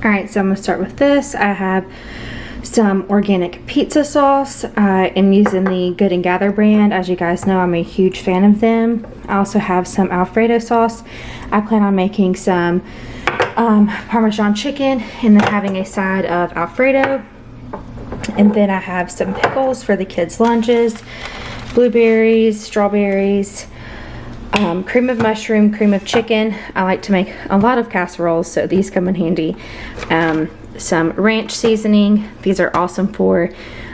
Alright, so I'm going to start with this. I have some organic pizza sauce. I am using the Good & Gather brand. As you guys know, I'm a huge fan of them. I also have some Alfredo sauce. I plan on making some Parmesan chicken and then having a side of Alfredo. And then I have some pickles for the kids' lunches, blueberries, strawberries, cream of mushroom, cream of chicken. I like to make a lot of casseroles, so these come in handy. Some ranch seasoning. These are awesome for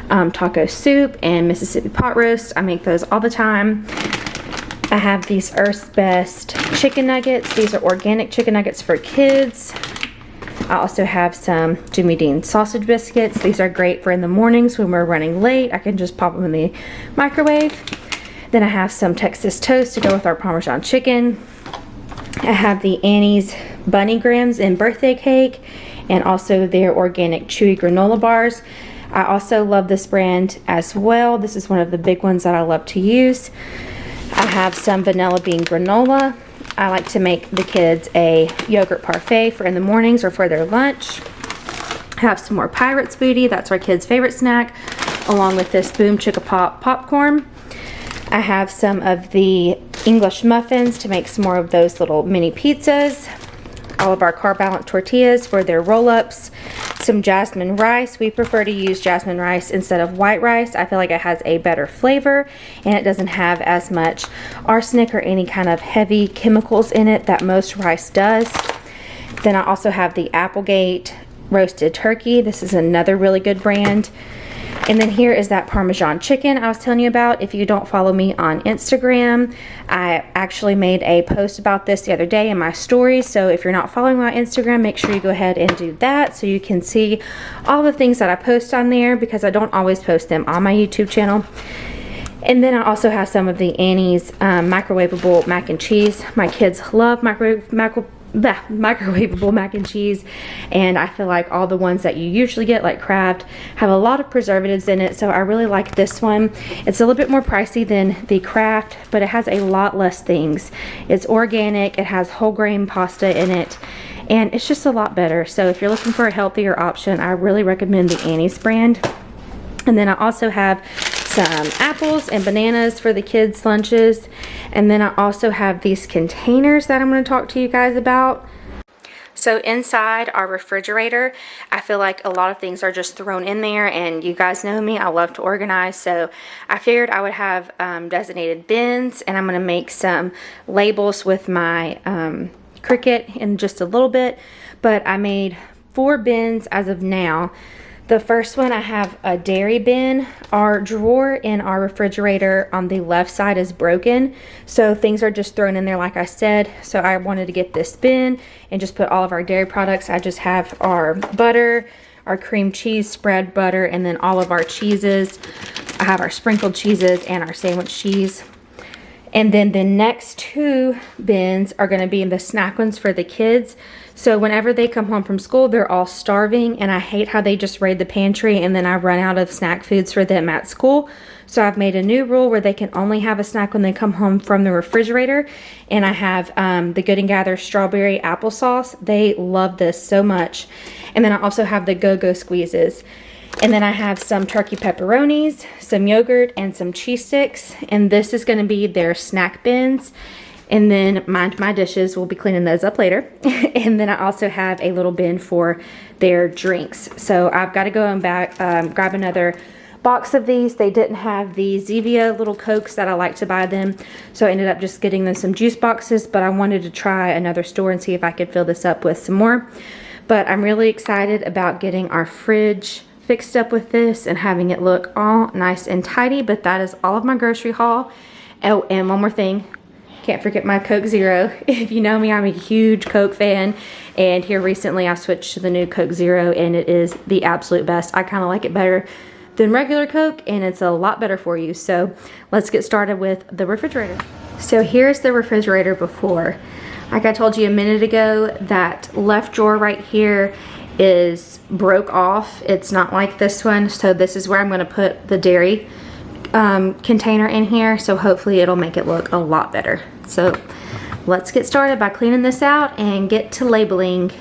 taco soup and Mississippi pot roast. I make those all the time. I have these Earth's Best chicken nuggets. These are organic chicken nuggets for kids. I also have some Jimmy Dean sausage biscuits. These are great for in the mornings when we're running late. I can just pop them in the microwave. Then I have some Texas toast to go with our Parmesan chicken. I have the Annie's Bunny Grahams and birthday cake, and also their organic chewy granola bars. I also love this brand as well. This is one of the big ones that I love to use. I have some vanilla bean granola. I like to make the kids a yogurt parfait for in the mornings or for their lunch. I have some more Pirate's Booty. That's our kids' favorite snack, along with this Boom Chicka Pop popcorn. I have some of the English muffins to make some more of those little mini pizzas. All of our carb balanced tortillas for their roll-ups. Some jasmine rice. We prefer to use jasmine rice instead of white rice. I feel like it has a better flavor and it doesn't have as much arsenic or any kind of heavy chemicals in it that most rice does. Then I also have the Applegate roasted turkey. This is another really good brand. And then here is that Parmesan chicken I was telling you about. If you don't follow me on Instagram, I actually made a post about this the other day in my stories. So if you're not following my Instagram, make sure you go ahead and do that so you can see all the things that I post on there, because I don't always post them on my YouTube channel. And then I also have some of the Annie's microwavable mac and cheese. My kids love microwavable mac and cheese, and I feel like all the ones that you usually get, like Kraft, have a lot of preservatives in it, so I really like this one. It's a little bit more pricey than the Kraft, but it has a lot less things. It's organic, it has whole grain pasta in it, and it's just a lot better. So if you're looking for a healthier option, I really recommend the Annie's brand. And then I also have some apples and bananas for the kids' lunches. And then I also have these containers that I'm going to talk to you guys about. So inside our refrigerator, I feel like a lot of things are just thrown in there, and you guys know me, I love to organize, so I figured I would have designated bins, and I'm going to make some labels with my Cricut in just a little bit. But I made 4 bins as of now. The first one, I have a dairy bin. Our drawer in our refrigerator on the left side is broken, so things are just thrown in there like I said. So I wanted to get this bin and just put all of our dairy products. I just have our butter, our cream cheese spread butter, and then all of our cheeses. I have our sprinkled cheeses and our sandwich cheese. And then the next 2 bins are going to be the snack ones for the kids. So whenever they come home from school, they're all starving, and I hate how they just raid the pantry and then I run out of snack foods for them at school. So I've made a new rule where they can only have a snack when they come home from the refrigerator. And I have the Good & Gather strawberry applesauce. They love this so much. And then I also have the Go-Go squeezes. And then I have some turkey pepperonis, some yogurt, and some cheese sticks. And this is going to be their snack bins. And then mind my dishes, we'll be cleaning those up later. And then I also have a little bin for their drinks. So I've got to go and grab another box of these. They didn't have the Zevia little Cokes that I like to buy them. So I ended up just getting them some juice boxes. But I wanted to try another store and see if I could fill this up with some more. But I'm really excited about getting our fridge fixed up with this and having it look all nice and tidy. But that is all of my grocery haul. Oh, and one more thing. Can't forget my Coke Zero. If you know me, I'm a huge Coke fan, and here recently I switched to the new Coke Zero, and it is the absolute best. I kind of like it better than regular Coke, and it's a lot better for you. So let's get started with the refrigerator. So here's the refrigerator before. Like I told you a minute ago, that left drawer right here is broke off. It's not like this one, so this is where I'm going to put the dairy container in here, so hopefully it'll make it look a lot better. So let's get started by cleaning this out and get to labeling.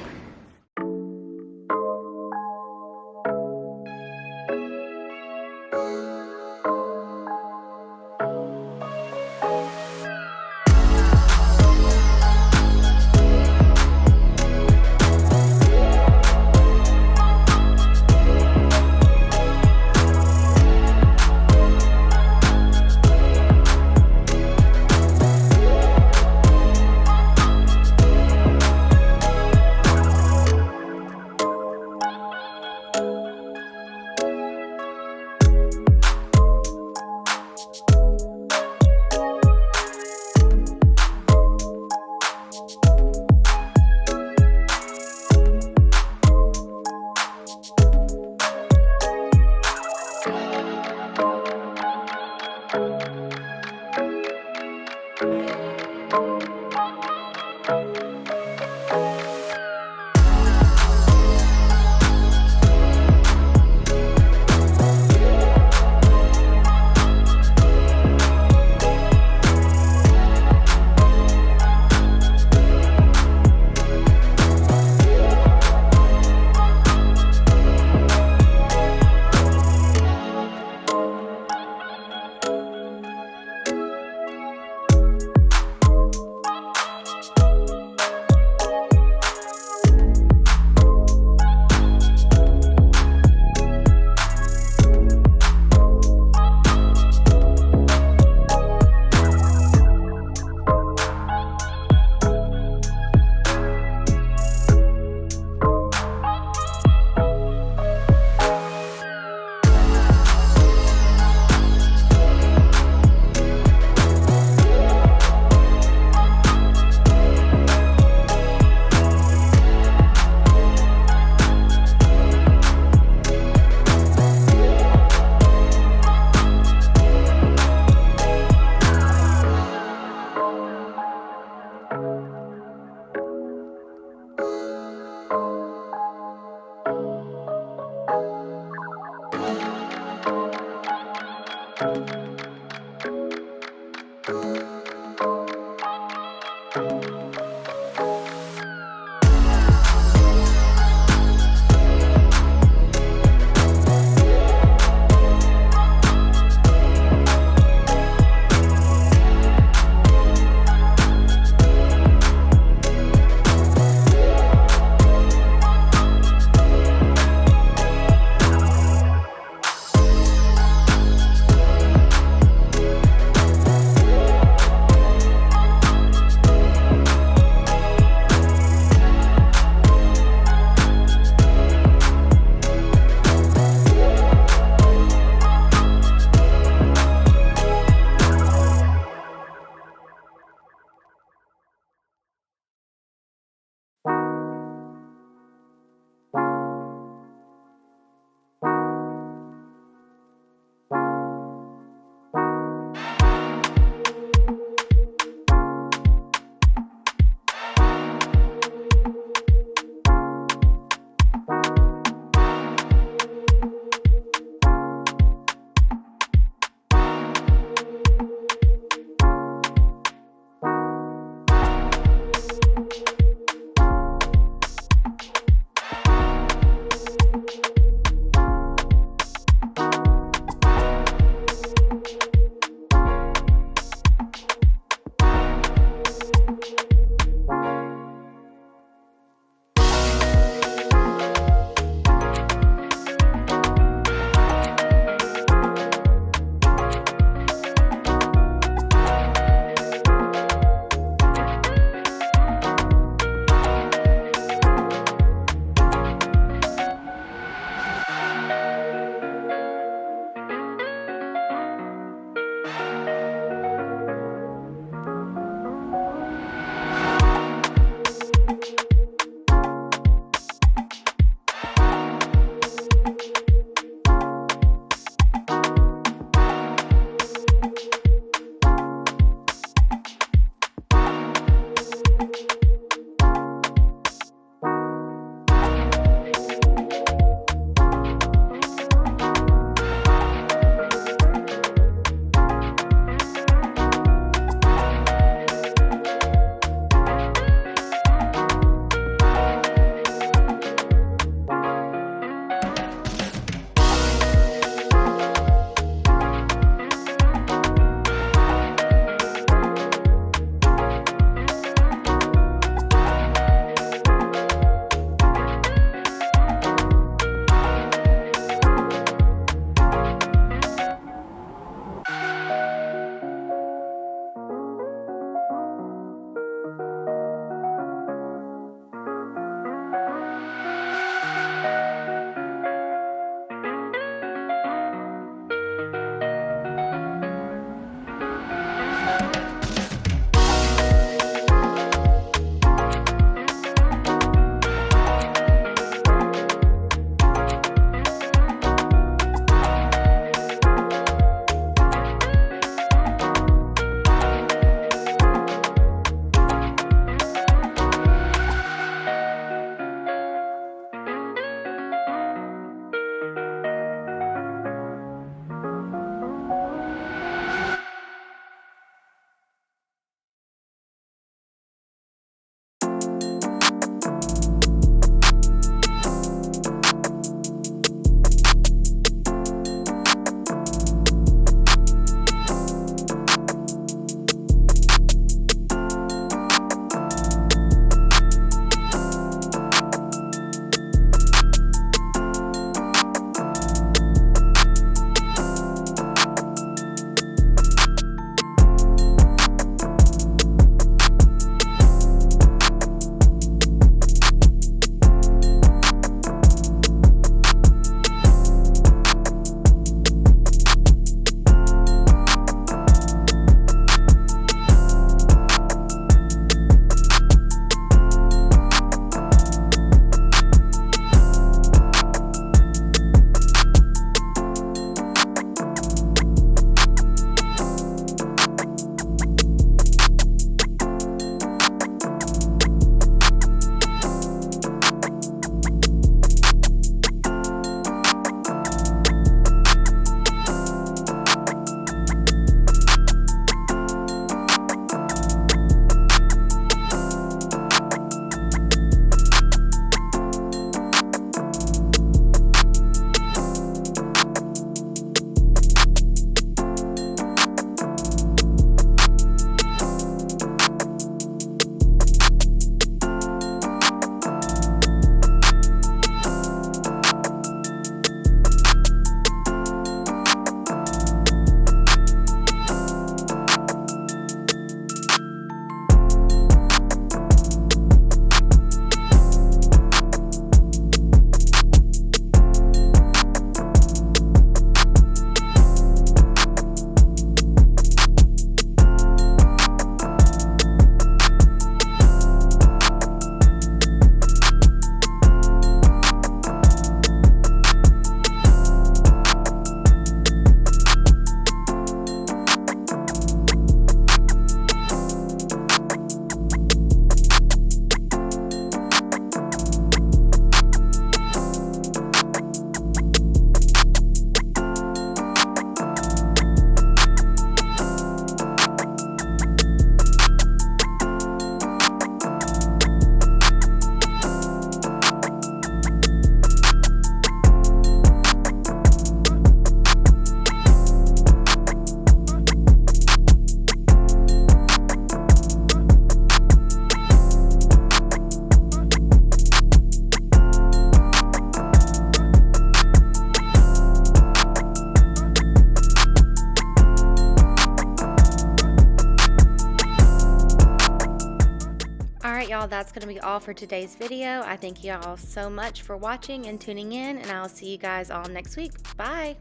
right, y'all, that's going to be all for today's video. I thank you all so much for watching and tuning in, and I'll see you guys all next week. Bye.